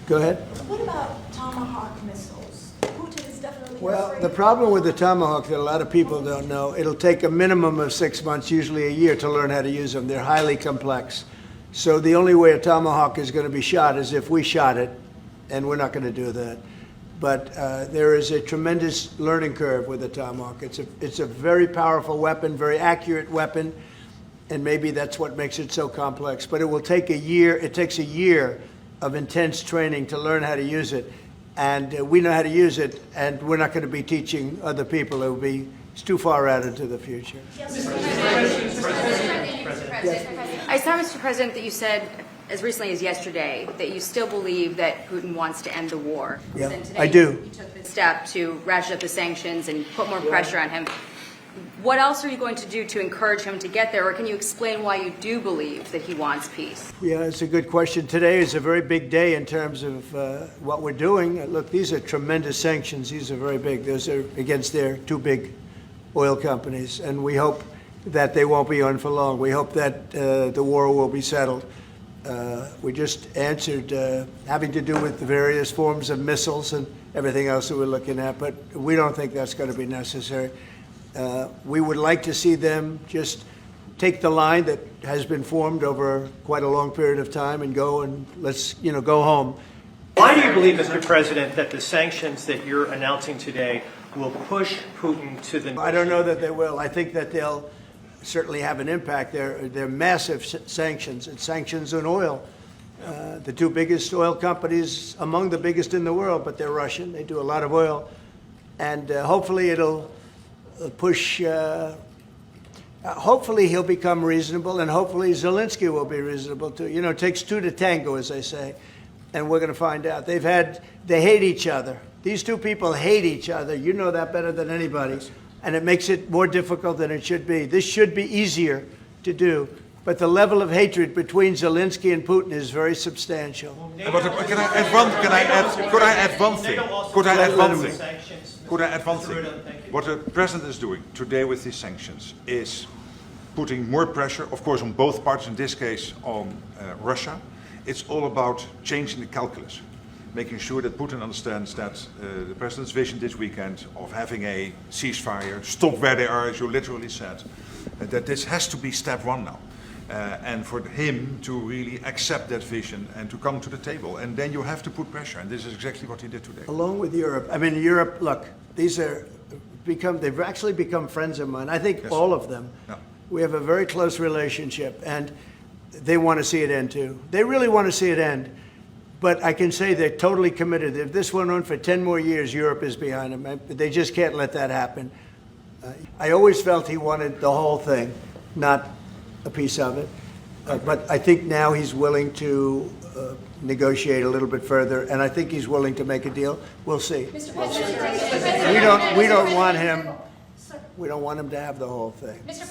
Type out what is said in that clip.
Go ahead. What about Tomahawk missiles? Putin is definitely Well, afraid the of problem with the Tomahawk that a lot of people don't know, it'll take a minimum of 6 months, usually a year, to learn how to use them. They're highly complex. So the only way a Tomahawk is going to be shot is if we shot it, and we're not going to do that. But there is a tremendous learning curve with the Tomahawk. It's a very powerful weapon, very accurate weapon, and maybe that's what makes it so complex. But it will take a year. It takes a year of intense training to learn how to use it. And we know how to use it, and we're not going to be teaching other people. It's too far out into the future. I saw, Mr. President, that you said as recently as yesterday that you still believe that Putin wants to end the war. Yeah, And today I do. You took the step to ratchet up the sanctions and put more pressure on him. What else are you going to do to encourage him to get there, or can you explain why you do believe that he wants peace? Yeah, it's a good question. Today is a very big day in terms of what we're doing. Look, these are tremendous sanctions. These are very big. Those are against their two big oil companies, and we hope that they won't be on for long. We hope that the war will be settled. We just answered having to do with the various forms of missiles and everything else that we're looking at, but we don't think that's going to be necessary. We would like to see them just take the line that has been formed over quite a long period of time and go and go home. Why do you believe, Mr. President, that the sanctions that you're announcing today will push Putin to the... I don't know that they will. I think that they'll certainly have an impact. They're massive sanctions. It's sanctions on oil. The two biggest oil companies, among the biggest in the world, but they're Russian. They do a lot of oil. And hopefully it'll push, hopefully he'll become reasonable, and hopefully Zelensky will be reasonable too. You know, it takes two to tango, as they say, and we're going to find out. They hate each other. These two people hate each other. You know that better than anybody, and it makes it more difficult than it should be. This should be easier to do, but the level of hatred between Zelensky and Putin is very substantial. Could I add one thing? What the president is doing today with these sanctions is putting more pressure, of course, on both parties, in this case on Russia. It's all about changing the calculus, making sure that Putin understands that the president's vision this weekend of having a ceasefire, stop where they are, as you literally said, that this has to be step one now. And for him to really accept that vision and to come to the table. And then you have to put pressure, and this is exactly what he did today. Along with Europe. I mean, Europe, look, they've actually become friends of mine. I think Yes. all of them. Yeah. We have a very close relationship, and they want to see it end too. They really want to see it end. But I can say they're totally committed. If this went on for 10 more years, Europe is behind them. They just can't let that happen. I always felt he wanted the whole thing, not a piece of it. But I think now he's willing to negotiate a little bit further, and I think he's willing to make a deal. We'll see. Mr. President, We don't want him. We don't want him to have the whole thing. Mr.